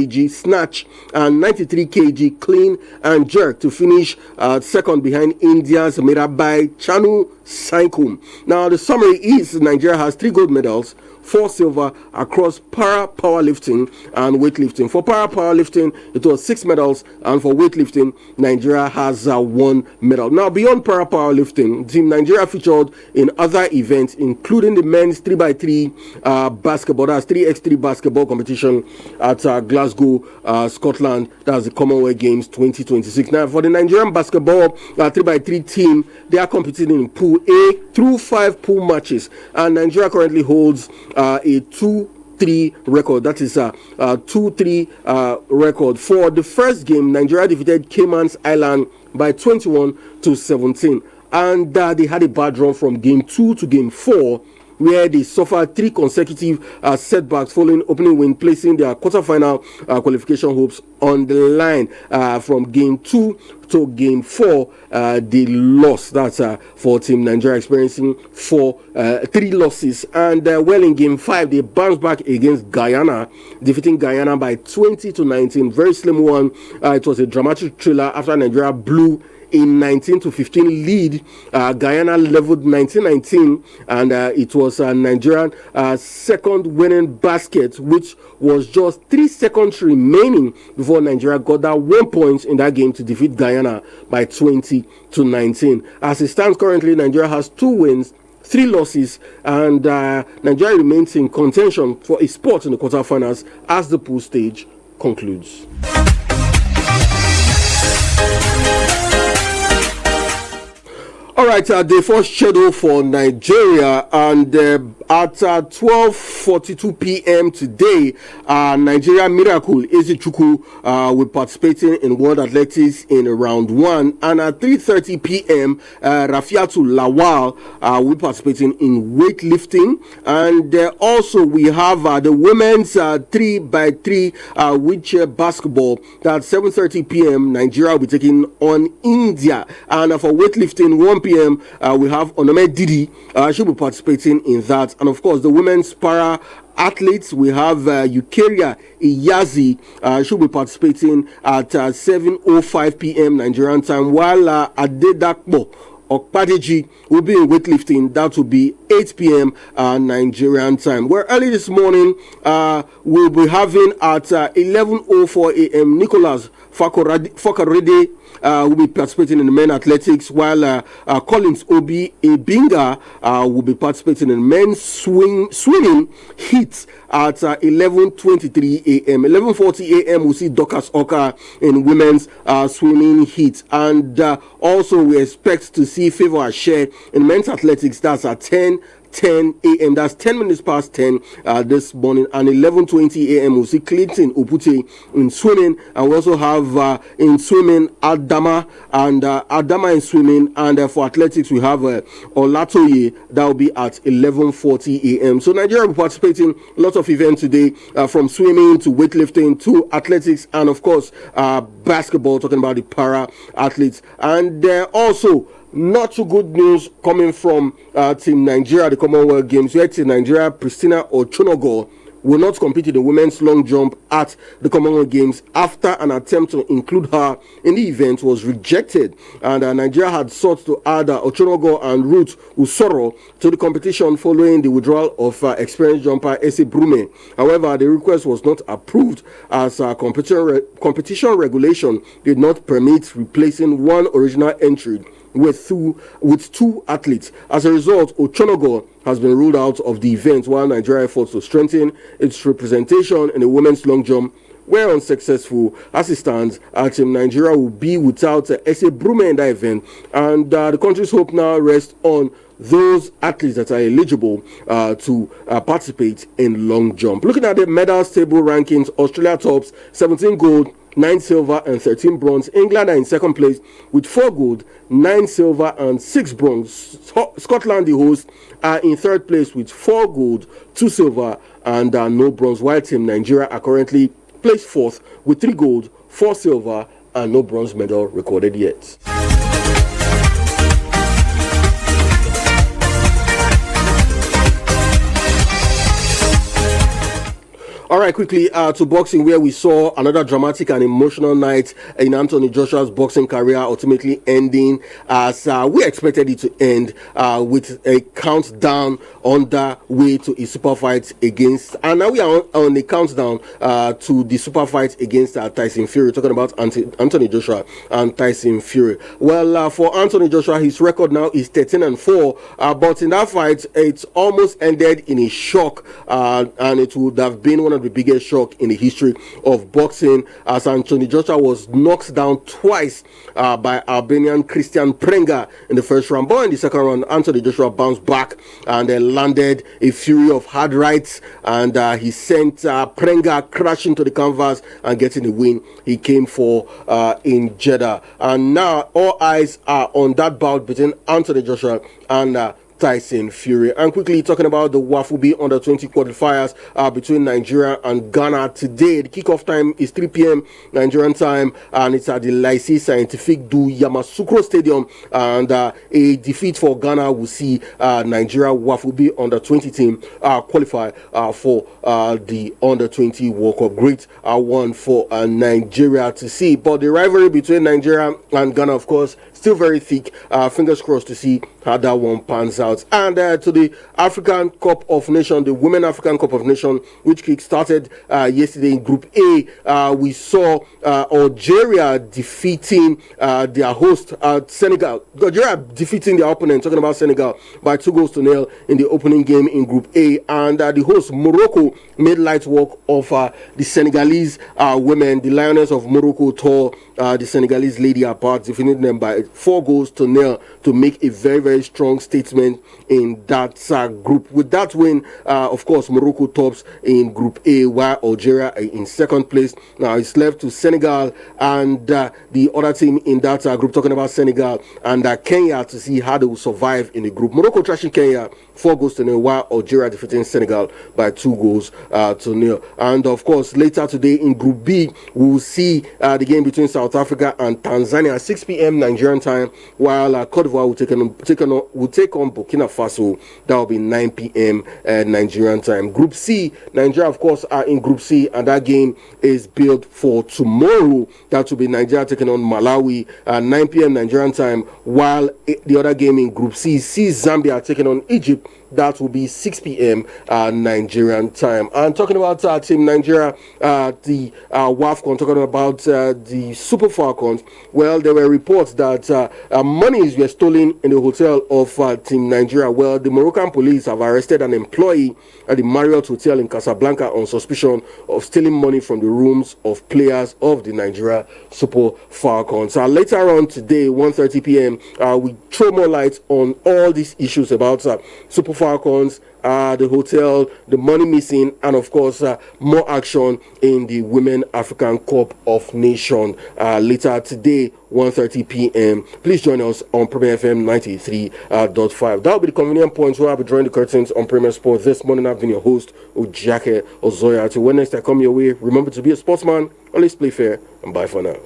kg snatch and 93 kg clean and jerk to finish second behind India's Mirabai Chanu Saikum. Now, the summary is Nigeria has 3 gold medals, 4 silver across para powerlifting and weightlifting. For para powerlifting, it was 6 medals, and for weightlifting, Nigeria has 1 medal. Now, beyond para powerlifting, Team Nigeria featured in other events, including the men's 3x3 basketball, that's 3x3 basketball competition at Glasgow, Scotland. That's the Commonwealth Games 2026. Now, for the Nigerian basketball 3x3 team, they are competing in Pool A through 5 pool matches, and Nigeria currently holds a 2-3 record. That is a 2-3 record. For the first game, Nigeria defeated Cayman's Island by 21-17, and they had a bad run from game 2 to game 4, where they suffered 3 consecutive setbacks following opening win, placing their quarterfinal qualification hopes on the line. From game 2 to game 4, they lost. That's for Team Nigeria, experiencing 3 losses. And well, in game 5, they bounced back against Guyana, defeating Guyana by 20-19. Very slim one. It was a dramatic thriller after Nigeria blew a 19-15 lead. Guyana leveled 19-19, and it was Nigerian second winning basket, which was just 3 seconds remaining before Nigeria got that 1 point in that game to defeat Guyana by 20-19. As it stands currently, Nigeria has 2 wins, 3 losses, and Nigeria remains in contention for a spot in the quarterfinals as the pool stage concludes. All right, the first schedule for Nigeria, and at 12:42 p.m. today, Nigeria Miracle Ezichukwu will be participating in World Athletics in round 1, and at 3:30 p.m. Rafiatu Lawal will be participating in weightlifting, and also we have the women's 3x3 wheelchair basketball. That's 7:30 p.m. Nigeria will be taking on India, and for weightlifting 1 p.m. We have Onome Didi. She'll be participating in that. And of course, the women's para athletes, we have Eukaria Iyazi. She'll be participating at 7:05 p.m. Nigerian time, while Adedakbo Okpadeji will be in weightlifting. That will be 8 p.m. Nigerian time. Where early this morning, we'll be having at 11:04 a.m. Nicholas Fokarede will be participating in the men athletics, while Collins Obi Ebinga will be participating in men's swimming heats at 11:23 a.m. 11:40 a.m. we'll see Dorcas Oka in women's swimming heat, and also we expect to see Favor Ashe in men's athletics. That's at 10 a.m. That's 10 minutes past 10 this morning, and 11:20 a.m. we'll see Clinton Opute in swimming, and we also have in swimming Adama in swimming, and for athletics we have Olatoye. That will be at 11:40 a.m. So Nigeria will be participating in lots of events today, from swimming to weightlifting to athletics, and of course basketball, talking about the para athletes. And also not too good news coming from Team Nigeria, the Commonwealth Games, where Team Nigeria Pristina Ochonogo will not compete in the women's long jump at the Commonwealth Games after an attempt to include her in the event was rejected. And Nigeria had sought to add Ochonogo and Ruth Usoro to the competition following the withdrawal of experienced jumper Ese Brume. However, the request was not approved, as competition regulation did not permit replacing one original entry with two athletes. As a result, Ochonogo has been ruled out of the event, while Nigeria efforts to strengthen its representation in the women's long jump were unsuccessful. As it stands, Team Nigeria will be without Ese Brume in that event, and the country's hope now rests on those athletes that are eligible to participate in long jump. Looking at the medals table rankings, Australia tops 17 gold, 9 silver and 13 bronze. England are in second place with 4 gold, 9 silver and 6 bronze. Scotland, the host, are in third place with 4 gold, 2 silver and no bronze, while Team Nigeria are currently placed fourth with 3 gold, 4 silver and no bronze medal recorded yet. All All right, quickly to boxing, where we saw another dramatic and emotional night in Anthony Joshua's boxing career, ultimately ending as we expected it to end, with a countdown on the way to a super fight against, and now we are on a countdown to the super fight against Tyson Fury. Talking about Anthony Joshua and Tyson Fury. Well, for Anthony Joshua, his record now is 13-4, but in that fight, it's almost ended in a shock, and it would have been one of the biggest shock in the history of boxing, as Anthony Joshua was knocked down twice by Albanian Christian Prenga in the first round. But in the second round, Anthony Joshua bounced back and then landed a fury of hard rights, and he sent Prenga crashing to the canvas and getting the win he came for in Jeddah. And now all eyes are on that bout between Anthony Joshua and Tyson Fury. And quickly talking about the WAFUB under 20 qualifiers between Nigeria and Ghana today. The kickoff time is 3 p.m. Nigerian time, and it's at the Lycée Scientifique du Yamoussoukro Stadium. And a defeat for Ghana will see Nigeria WAFUB under 20 team qualify for the under 20 World Cup. Great one for Nigeria to see. But the rivalry between Nigeria and Ghana, of course, still very thick. Fingers crossed to see how that one pans out. And to the African Cup of Nations, the Women African Cup of Nations, which kick-started yesterday in Group A, we saw Algeria defeating their host, Senegal. Algeria defeating their opponent, talking about Senegal, by 2-0 in the opening game in Group A. And the host, Morocco, made light work of the Senegalese women. The Lioness of Morocco tore the Senegalese lady apart, defeating them by 4-0 to make a very, very strong statement in that group. With that win, of course, Morocco tops in Group A, while Algeria are in second place. Now it's left to Senegal and the other team in that group, talking about Senegal and Kenya, to see how they will survive in the group. Morocco trashing Kenya 4-0, while Algeria defeating Senegal by 2-0. And of course, later today in Group B, we will see the game between South Africa and Tanzania at 6 p.m. Nigerian time, while Cote d'Ivoire will take on Burkina Faso. That will be 9 p.m. Nigerian time. Group C, Nigeria, of course, are in Group C, and that game is built for tomorrow. That will be Nigeria taking on Malawi at 9 p.m. Nigerian time, while the other game in Group C sees Zambia taking on Egypt. That will be 6 p.m. Nigerian time. And talking about Team Nigeria, the WAFCON, talking about the Super Falcons, well, there were reports that monies were stolen in the hotel of Team Nigeria. Well, the Moroccan police have arrested an employee at the Marriott Hotel in Casablanca on suspicion of stealing money from the rooms of players of the Nigeria Super Falcons. Later on today, 1:30 p.m., we throw more light on all these issues about Super Falcons, the hotel, the money missing, and of course more action in the Women African Cup of Nations later today, 1:30 p.m. Please join us on Premier FM 93.5. That will be the convenient points where I'll be drawing the curtains on Premier Sports this morning. I've been your host, Ojake Ozoya. Till when next I come your way, remember to be a sportsman, always play fair, and bye for now.